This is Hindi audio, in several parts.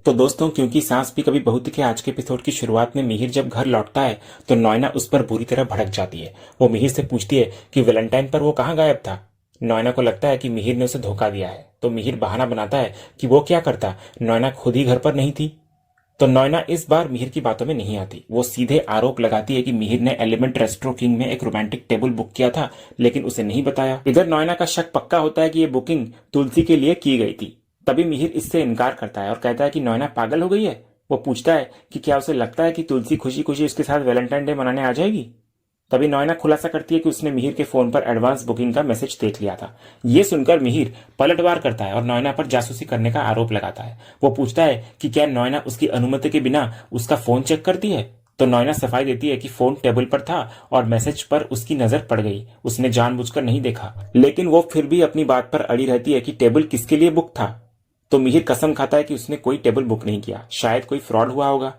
तो दोस्तों, क्योंकि सांस भी कभी बहू थी के आज के एपिसोड की शुरुआत में मिहिर जब घर लौटता है तो नॉयना उस पर बुरी तरह भड़क जाती है। वो मिहिर से पूछती है कि वैलेंटाइन पर वो कहाँ गायब था। नॉयना को लगता है कि मिहिर ने उसे धोखा दिया है, तो मिहिर बहाना बनाता है कि वो क्या करता, नॉयना खुद ही घर पर नहीं थी। तो नॉयना इस बार मिहिर की बातों में नहीं आती। वो सीधे आरोप लगाती है कि मिहिर ने एलिमेंट रेस्ट्रो किंग में एक रोमांटिक टेबल बुक किया था, लेकिन उसे नहीं बताया। इधर नॉयना का शक पक्का होता है कि ये बुकिंग तुलसी के लिए की गई थी। तभी मिहिर इससे इनकार करता है और कहता है कि नॉयना पागल हो गई है। वो पूछता है कि क्या उसे लगता है कि तुलसी खुशी खुशी उसके साथ वैलेंटाइन डे मनाने आ जाएगी। तभी नॉयना खुलासा करती है कि उसने मिहिर के फोन पर एडवांस बुकिंग का मैसेज देख लिया था। ये सुनकर मिहिर पलटवार करता है और नॉयना पर जासूसी करने का आरोप लगाता है। वो पूछता है कि क्या नॉयना उसकी अनुमति के बिना उसका फोन चेक करती है। तो नॉयना सफाई देती है कि फोन टेबल पर था और मैसेज पर उसकी नजर पड़ गई, उसने जानबूझकर नहीं देखा। लेकिन वो फिर भी अपनी बात पर अड़ी रहती है कि टेबल किसके लिए बुक था। तो मिहिर कसम खाता है कि उसने कोई टेबल बुक नहीं किया, शायद कोई फ्रॉड हुआ होगा।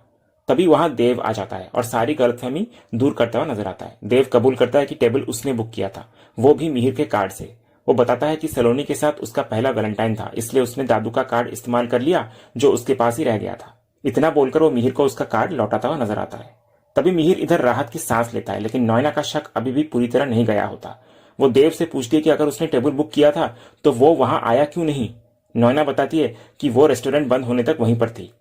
तभी वहां देव आ जाता है और सारी गलतफहमी दूर करता हुआ नजर आता है। देव कबूल करता है कि टेबल उसने बुक किया था, वो भी मिहिर के कार्ड से। वो बताता है कि सलोनी के साथ उसका पहला वैलेंटाइन था, इसलिए उसने दादू का कार्ड इस्तेमाल कर लिया जो उसके पास ही रह गया था। इतना बोलकर वो मिहिर को उसका कार्ड लौटाता हुआ नजर आता है। तभी मिहिर इधर राहत की सांस लेता है, लेकिन नॉयना का शक अभी भी पूरी तरह नहीं गया होता। वो देव से पूछती है कि अगर उसने टेबल बुक किया था तो वो वहां आया क्यों नहीं। नॉयना बताती है कि वो रेस्टोरेंट बंद होने तक वहीं पर थी।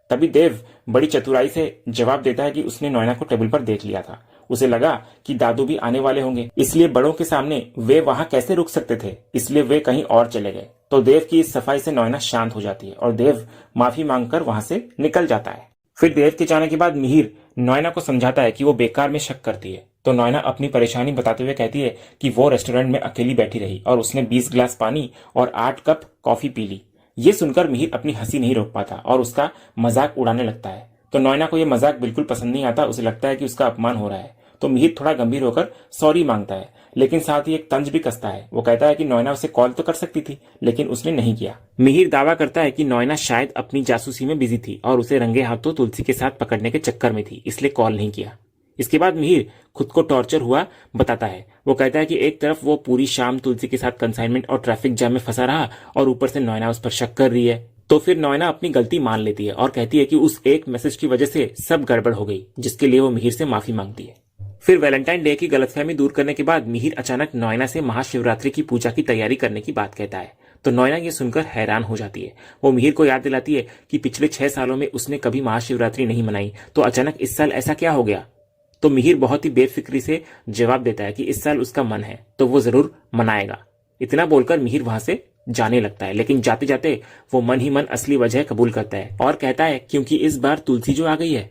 तभी देव बड़ी चतुराई से जवाब देता है कि उसने नॉयना को टेबल पर देख लिया था। उसे लगा कि दादू भी आने वाले होंगे, इसलिए बड़ों के सामने वे वहां कैसे रुक सकते थे, इसलिए वे कहीं और चले गए। तो देव की इस सफाई से नॉयना शांत हो जाती है और देव माफी मांगकर वहां से निकल जाता है। फिर देव के जाने के बाद मिहिर नॉयना को समझाता है कि वो बेकार में शक करती है। तो नॉयना अपनी परेशानी बताते हुए कहती है कि वो रेस्टोरेंट में अकेली बैठी रही और उसने 20 गिलास पानी और 8 कप कॉफी पी ली। ये सुनकर मिहिर अपनी हंसी नहीं रोक पाता और उसका मजाक उड़ाने लगता है। तो नॉयना को यह मजाक बिल्कुल पसंद नहीं आता, उसे लगता है कि उसका अपमान हो रहा है। तो मिहिर थोड़ा गंभीर होकर सॉरी मांगता है, लेकिन साथ ही एक तंज भी कसता है। वो कहता है कि नॉयना उसे कॉल तो कर सकती थी, लेकिन उसने नहीं किया। मिहिर दावा करता है कि नॉयना शायद अपनी जासूसी में बिजी थी और उसे रंगे हाथों तुलसी के साथ पकड़ने के चक्कर में थी, इसलिए कॉल नहीं किया। इसके बाद मिहिर खुद को टॉर्चर हुआ बताता है। वो कहता है कि एक तरफ वो पूरी शाम तुलसी के साथ कंसाइनमेंट और ट्रैफिक जैम में फंसा रहा और ऊपर से नॉयना उस पर शक कर रही है। तो फिर नॉयना अपनी गलती मान लेती है और कहती है कि उस एक मैसेज की वजह से सब गड़बड़ हो गई, जिसके लिए वो मिहिर से माफी मांगती है। फिर वैलेंटाइन डे की गलतफहमी दूर करने के बाद मिहिर अचानक नॉयना से महाशिवरात्रि की पूजा की तैयारी करने की बात कहता है। तो नॉयना ये सुनकर हैरान हो जाती है। वो मिहिर को याद दिलाती है कि पिछले 6 सालों में उसने कभी महाशिवरात्रि नहीं मनाई, तो अचानक इस साल ऐसा क्या हो गया। तो मिहिर बहुत ही बेफिक्री से जवाब देता है कि इस साल उसका मन है तो वो जरूर मनाएगा। इतना बोलकर मिहिर वहां से जाने लगता है, लेकिन जाते जाते वो मन ही मन असली वजह कबूल करता है और कहता है क्योंकि इस बार तुलसी जो आ गई है।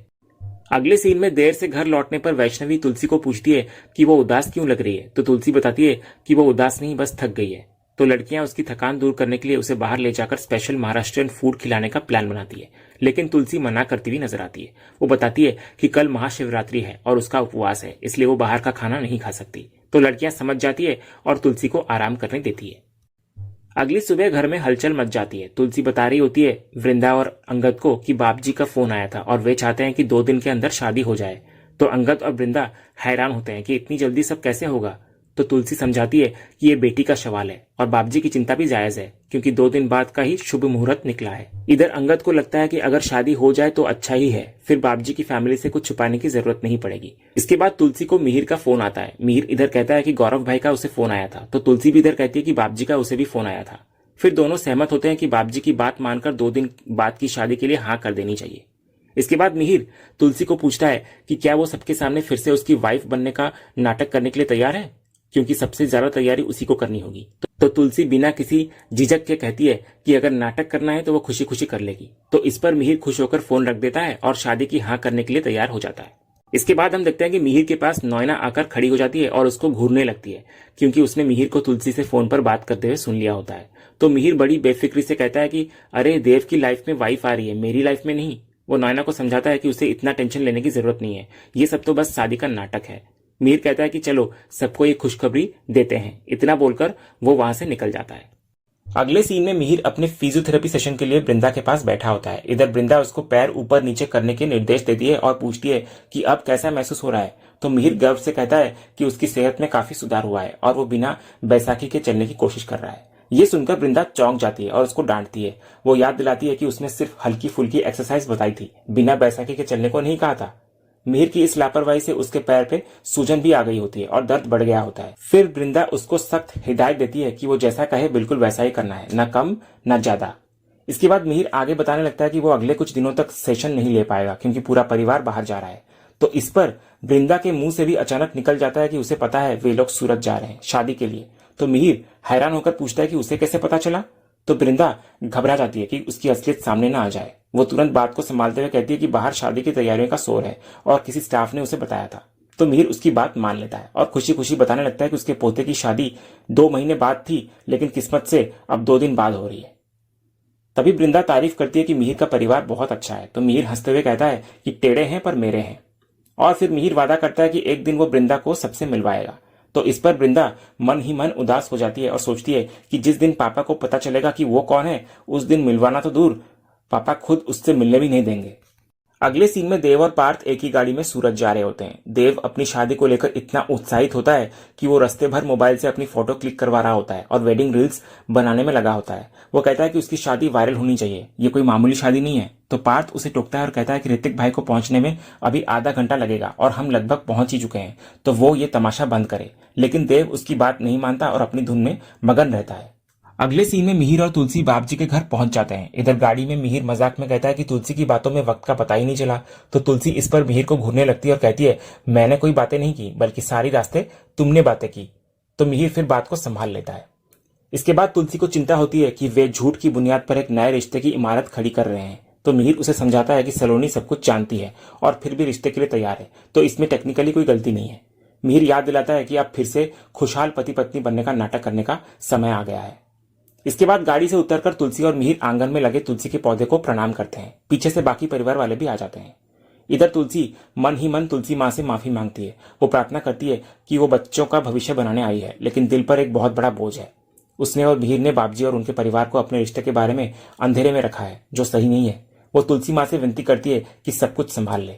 अगले सीन में देर से घर लौटने पर वैष्णवी तुलसी को पूछती है कि वो उदास क्यों लग रही है। तो तुलसी बताती है कि वो उदास नहीं, बस थक गई है। तो लड़कियां उसकी थकान दूर करने के लिए उसे बाहर ले जाकर स्पेशल महाराष्ट्रियन फूड खिलाने का प्लान बनाती है, लेकिन तुलसी मना करती हुई नजर आती है। वो बताती है कि कल महाशिवरात्रि है और उसका उपवास है, इसलिए वो बाहर का खाना नहीं खा सकती। तो लड़कियां समझ जाती है और तुलसी को आराम करने देती है। अगली सुबह घर में हलचल मच जाती है। तुलसी बता रही होती है वृंदा और अंगद को कि बाप जी का फोन आया था और वे चाहते हैं कि 2 दिन के अंदर शादी हो जाए। तो अंगद और वृंदा हैरान होते हैं कि इतनी जल्दी सब कैसे होगा। तो तुलसी समझाती है कि ये बेटी का सवाल है और बाप जी की चिंता भी जायज है, क्योंकि 2 दिन बाद का ही शुभ मुहूर्त निकला है। इधर अंगद को लगता है कि अगर शादी हो जाए तो अच्छा ही है, फिर बाप जी की फैमिली से कुछ छुपाने की जरूरत नहीं पड़ेगी। इसके बाद तुलसी को मिहिर का फोन आता है। मिहिर इधर कहता है कि गौरव भाई का उसे फोन आया था, तो तुलसी भी इधर कहती है कि बाप जी का उसे भी फोन आया था। फिर दोनों सहमत होते हैं कि बाप जी की बात मानकर 2 दिन बाद की शादी के लिए हाँ कर देनी चाहिए। इसके बाद मिहिर तुलसी को पूछता है कि क्या वो सबके सामने फिर से उसकी वाइफ बनने का नाटक करने के लिए तैयार है, क्योंकि सबसे ज्यादा तैयारी उसी को करनी होगी। तो तुलसी बिना किसी झिझक के कहती है कि अगर नाटक करना है तो वो खुशी खुशी कर लेगी। तो इस पर मिहिर खुश होकर फोन रख देता है और शादी की हाँ करने के लिए तैयार हो जाता है। इसके बाद हम देखते हैं कि मिहिर के पास नॉयना आकर खड़ी हो जाती है और उसको घूरने लगती है, क्योंकि उसने मिहिर को तुलसी से फोन पर बात करते हुए सुन लिया होता है। तो मिहिर बड़ी बेफिक्री से कहता है कि अरे देव की लाइफ में वाइफ आ रही है, मेरी लाइफ में नहीं। वो नॉयना को समझाता है कि उसे इतना टेंशन लेने की जरूरत नहीं है, ये सब तो बस शादी का नाटक है। मिहिर कहता है कि चलो सबको ये खुशखबरी देते हैं। इतना बोलकर वो वहां से निकल जाता है। अगले सीन में मिहिर अपने फिजियोथेरेपी सेशन के लिए वृंदा के पास बैठा होता है। इधर वृंदा उसको पैर ऊपर नीचे करने के निर्देश देती है और पूछती है कि अब कैसा महसूस हो रहा है। तो मिहिर गर्व से कहता है कि उसकी सेहत में काफी सुधार हुआ है और वो बिना बैसाखी के चलने की कोशिश कर रहा है। ये सुनकर वृंदा चौंक जाती है और उसको डांटती है। वो याद दिलाती है कि उसने सिर्फ हल्की फुल्की एक्सरसाइज बताई थी, बिना बैसाखी के चलने को नहीं कहा था। मिहिर की इस लापरवाही से उसके पैर पे सूजन भी आ गई होती है और दर्द बढ़ गया होता है। फिर वृंदा उसको सख्त हिदायत देती है कि वो जैसा कहे बिल्कुल वैसा ही करना है, न कम न ज्यादा। इसके बाद मिहिर आगे बताने लगता है कि वो अगले कुछ दिनों तक सेशन नहीं ले पाएगा क्योंकि पूरा परिवार बाहर जा रहा है। तो इस पर वृंदा के मुंह से भी अचानक निकल जाता है कि उसे पता है वे लोग सूरत जा रहे हैं शादी के लिए। तो मिहिर हैरान होकर पूछता है कि उसे कैसे पता चला। तो वृंदा घबरा जाती है कि उसकी असलियत सामने ना आ जाए। वो तुरंत बात को संभालते हुए कहती है कि बाहर शादी की तैयारियों का शोर है और किसी स्टाफ ने उसे बताया था। तो मिहिर उसकी बात मान लेता है और खुशी खुशी बताने लगता है कि उसके पोते की शादी 2 महीने बाद थी, लेकिन किस्मत से अब 2 दिन बाद हो रही है। तभी वृंदा तारीफ करती है कि मिहिर का परिवार बहुत अच्छा है। तो मिहिर हंसते हुए कहता है कि टेढ़े हैं पर मेरे हैं। और फिर मिहिर वादा करता है कि एक दिन वो वृंदा को सबसे मिलवाएगा। तो इस पर वृंदा मन ही मन उदास हो जाती है और सोचती है कि जिस दिन पापा को पता चलेगा कि वो कौन है, उस दिन मिलवाना तो दूर, पापा खुद उससे मिलने भी नहीं देंगे। अगले सीन में देव और पार्थ एक ही गाड़ी में सूरत जा रहे होते हैं। देव अपनी शादी को लेकर इतना उत्साहित होता है कि वो रास्ते भर मोबाइल से अपनी फोटो क्लिक करवा रहा होता है और वेडिंग रील्स बनाने में लगा होता है। वो कहता है कि उसकी शादी वायरल होनी चाहिए, ये कोई मामूली शादी नहीं है। तो पार्थ उसे टोकता है और कहता है कि ऋतिक भाई को पहुंचने में अभी आधा घंटा लगेगा और हम लगभग पहुंच ही चुके हैं, तो वो ये तमाशा बंद करे। लेकिन देव उसकी बात नहीं मानता और अपनी धुन में मगन रहता है। अगले सीन में मिहिर और तुलसी बाप जी के घर पहुंच जाते हैं। इधर गाड़ी में मिहिर मजाक में कहता है कि तुलसी की बातों में वक्त का पता ही नहीं चला। तो तुलसी इस पर मिहिर को घूरने लगती है और कहती है मैंने कोई बातें नहीं की, बल्कि सारी रास्ते तुमने बातें की। तो मिहिर फिर बात को संभाल लेता है। इसके बाद तुलसी को चिंता होती है कि वे झूठ की बुनियाद पर एक नए रिश्ते की इमारत खड़ी कर रहे हैं। तो मिहिर उसे समझाता है कि सलोनी सब कुछ जानती है और फिर भी रिश्ते के लिए तैयार है, तो इसमें टेक्निकली कोई गलती नहीं है। मिहिर याद दिलाता है कि अब फिर से खुशहाल पति पत्नी बनने का नाटक करने का समय आ गया है। इसके बाद गाड़ी से उतरकर तुलसी और मिहिर आंगन में लगे तुलसी के पौधे को प्रणाम करते हैं। पीछे से बाकी परिवार वाले भी आ जाते हैं। इधर तुलसी मन ही मन तुलसी माँ से माफी मांगती है। वो प्रार्थना करती है कि वो बच्चों का भविष्य बनाने आई है, लेकिन दिल पर एक बहुत बड़ा बोझ है। उसने और मिहिर ने बापजी और उनके परिवार को अपने रिश्ते के बारे में अंधेरे में रखा है, जो सही नहीं है। वो तुलसी माँ से विनती करती है कि सब कुछ संभाल ले।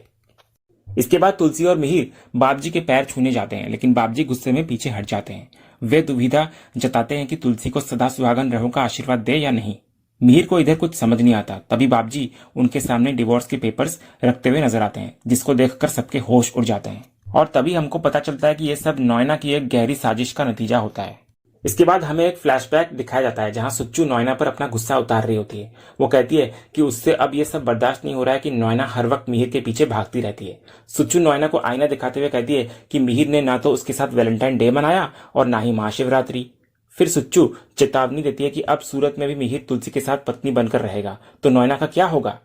इसके बाद तुलसी और मिहिर बापजी के पैर छूने जाते हैं, लेकिन बापजी गुस्से में पीछे हट जाते हैं। वे दुविधा जताते हैं कि तुलसी को सदा सुहागन रहो का आशीर्वाद दे या नहीं। मिहिर को इधर कुछ समझ नहीं आता। तभी बापजी उनके सामने डिवोर्स के पेपर्स रखते हुए नजर आते हैं, जिसको देखकर सबके होश उड़ जाते हैं। और तभी हमको पता चलता है कि यह सब नोएना की एक गहरी साजिश का नतीजा होता है। इसके बाद हमें एक फ्लैशबैक दिखाया जाता है जहां सुच्चू नोएना पर अपना गुस्सा उतार रही होती है। वो कहती है कि उससे अब ये सब बर्दाश्त नहीं हो रहा है कि नोएना हर वक्त मिहिर के पीछे भागती रहती है। सुच्चू नोएना को आईना दिखाते हुए कहती है कि मिहिर ने ना तो उसके साथ वैलेंटाइन डे मनाया और ना ही महाशिवरात्रि। फिर सुच्चू चेतावनी देती है कि अब सूरत में भी मिहिर तुलसी के साथ पत्नी बनकर रहेगा, तो नोएना का क्या होगा।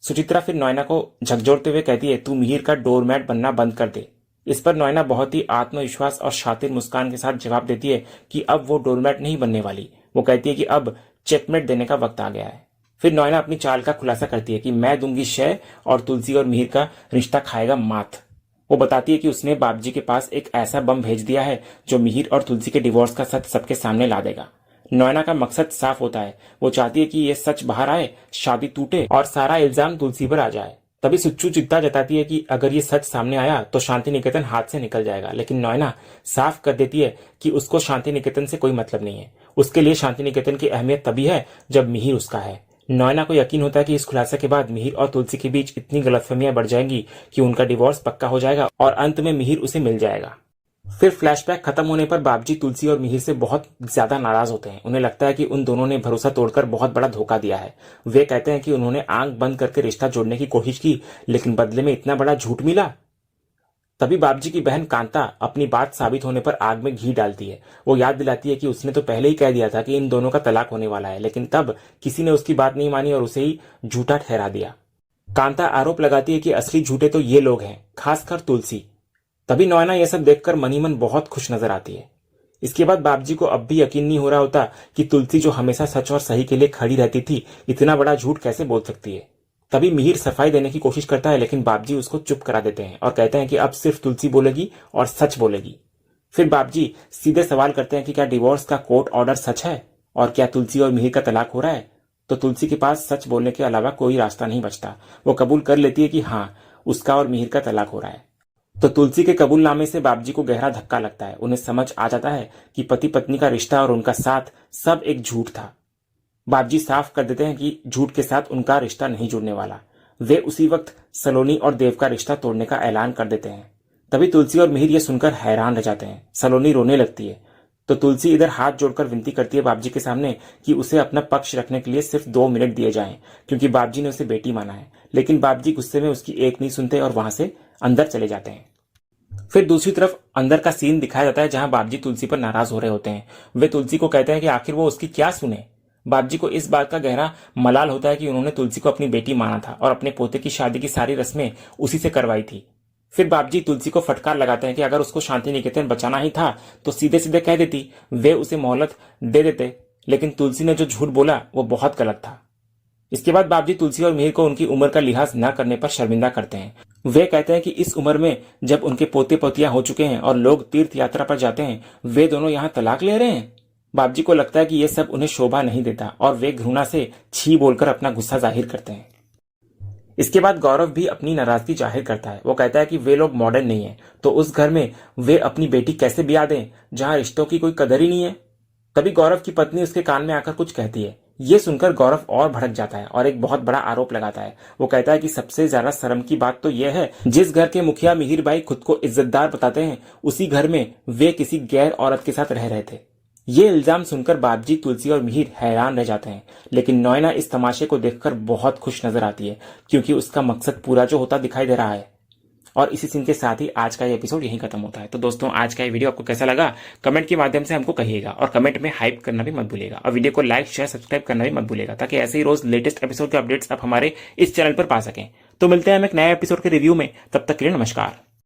सुचित्रा फिर नोएना को झकझोरते हुए कहती है तू मिहिर का डोरमैट बनना बंद कर दे। इस पर नोएना बहुत ही आत्मविश्वास और शातिर मुस्कान के साथ जवाब देती है कि अब वो डोरमैट नहीं बनने वाली। वो कहती है कि अब चेकमेट देने का वक्त आ गया है। फिर नोएना अपनी चाल का खुलासा करती है कि मैं दूंगी शय और तुलसी और मिहिर का रिश्ता खाएगा मात। वो बताती है कि उसने बापजी के पास एक ऐसा बम भेज दिया है जो मिहिर और तुलसी के डिवोर्स का सच सबके सामने ला देगा। नोएना का मकसद साफ होता है। वो चाहती है कि ये सच बाहर आए, शादी टूटे और सारा इल्जाम तुलसी पर आ जाए। तभी सुच्चू चिंता जताती है कि अगर ये सच सामने आया तो शांति निकेतन हाथ से निकल जाएगा, लेकिन नोएना साफ कर देती है कि उसको शांति निकेतन से कोई मतलब नहीं है। उसके लिए शांति निकेतन की अहमियत तभी है जब मिहिर उसका है। नोएना को यकीन होता है कि इस खुलासे के बाद मिहिर और तुलसी के बीच इतनी गलतफहमियां बढ़ जाएंगी कि उनका डिवोर्स पक्का हो जाएगा और अंत में मिहिर उसे मिल जाएगा। फिर फ्लैशबैक खत्म होने पर बापजी तुलसी और मिहिर से बहुत ज्यादा नाराज होते हैं। उन्हें लगता है कि उन दोनों ने भरोसा तोड़कर बहुत बड़ा धोखा दिया है। वे कहते हैं कि उन्होंने आंख बंद करके रिश्ता जोड़ने की कोशिश की, लेकिन बदले में इतना बड़ा झूठ मिला। तभी बापजी की बहन कांता अपनी बात साबित होने पर आग में घी डालती है। वो याद दिलाती है कि उसने तो पहले ही कह दिया था कि इन दोनों का तलाक होने वाला है, लेकिन तब किसी ने उसकी बात नहीं मानी और उसे ही झूठा ठहरा दिया। कांता आरोप लगाती है कि असली झूठे तो ये लोग हैं, खासकर तुलसी। तभी नोएना यह सब देखकर मनी मन बहुत खुश नजर आती है। इसके बाद बापजी को अब भी यकीन नहीं हो रहा होता कि तुलसी जो हमेशा सच और सही के लिए खड़ी रहती थी, इतना बड़ा झूठ कैसे बोल सकती है। तभी मिहिर सफाई देने की कोशिश करता है, लेकिन बापजी उसको चुप करा देते हैं और कहते हैं कि अब सिर्फ तुलसी बोलेगी और सच बोलेगी। फिर बापजी सीधे सवाल करते हैं कि क्या डिवोर्स का कोर्ट ऑर्डर सच है और क्या तुलसी और मिहिर का तलाक हो रहा है। तो तुलसी के पास सच बोलने के अलावा कोई रास्ता नहीं बचता। वो कबूल कर लेती है कि हाँ, उसका और मिहिर का तलाक हो रहा है। तो तुलसी के कबूलनामे से बाबजी को गहरा धक्का लगता है। उन्हें समझ आ जाता है कि पति पत्नी का रिश्ता और उनका साथ सब एक झूठ था। बाबजी साफ कर देते हैं कि झूठ के साथ उनका रिश्ता नहीं जुड़ने वाला। वे उसी वक्त सलोनी और देव का रिश्ता तोड़ने का ऐलान कर देते हैं। तभी तुलसी और मिहिर ये सुनकर हैरान रह जाते हैं। सलोनी रोने लगती है तो तुलसी इधर हाथ जोड़कर विनती करती है बाबजी के सामने कि उसे अपना पक्ष रखने के लिए सिर्फ 2 मिनट दिए जाएं, क्योंकि बाबजी ने उसे बेटी माना है। लेकिन बाबजी गुस्से में उसकी एक नहीं सुनते और वहां से अंदर चले जाते हैं। फिर दूसरी तरफ अंदर का सीन दिखाया जाता है जहां बाबजी तुलसी पर नाराज हो रहे होते हैं। वे तुलसी को कहते हैं कि आखिर वो उसकी क्या सुने। बाबजी को इस बात का गहरा मलाल होता है कि उन्होंने तुलसी को अपनी बेटी माना था और अपने पोते की शादी की सारी रस्में उसी से करवाई थी। फिर बाबजी तुलसी को फटकार लगाते हैं कि अगर उसको शांति निकेतन बचाना ही था तो सीधे सीधे कह देती, वे उसे मोहलत दे देते। लेकिन तुलसी ने जो झूठ बोला वो बहुत गलत था। इसके बाद बाबजी तुलसी और मिहिर को उनकी उम्र का लिहाज न करने पर शर्मिंदा करते हैं। वे कहते हैं कि इस उम्र में जब उनके पोते पोतियां हो चुके हैं और लोग तीर्थ यात्रा पर जाते हैं, वे दोनों यहाँ तलाक ले रहे हैं। बाबजी को लगता है कि यह सब उन्हें शोभा नहीं देता और वे घृणा से छी बोलकर अपना गुस्सा जाहिर करते हैं। इसके बाद गौरव भी अपनी नाराजगी जाहिर करता है। वो कहता है कि वे लोग मॉडर्न नहीं है तो उस घर में वे अपनी बेटी कैसे ब्याह दें जहां रिश्तों की कोई कदर ही नहीं है। तभी गौरव की पत्नी उसके कान में आकर कुछ कहती है। ये सुनकर गौरव और भड़क जाता है और एक बहुत बड़ा आरोप लगाता है। वो कहता है कि सबसे ज्यादा शर्म की बात तो यह है, जिस घर के मुखिया मिहिर भाई खुद को इज्जतदार बताते हैं, उसी घर में वे किसी गैर औरत के साथ रह रहे थे। ये इल्जाम सुनकर बाबजी, तुलसी और मिहिर हैरान रह जाते हैं। लेकिन नॉयना इस तमाशे को देखकर बहुत खुश नजर आती है, क्योंकि उसका मकसद पूरा जो होता दिखाई दे रहा है। और इसी सीन के साथ ही आज का ये एपिसोड यहीं खत्म होता है। तो दोस्तों, आज का ये वीडियो आपको कैसा लगा कमेंट के माध्यम से हमको कहिएगा और कमेंट में हाइप करना भी मत भूलिएगा और वीडियो को लाइक शेयर सब्सक्राइब करना भी मत भूलिएगा, ताकि ऐसे ही रोज लेटेस्ट एपिसोड के अपडेट्स आप हमारे इस चैनल पर पा सकें। तो मिलते हैं हम एक नए एपिसोड के रिव्यू में, तब तक के लिए नमस्कार।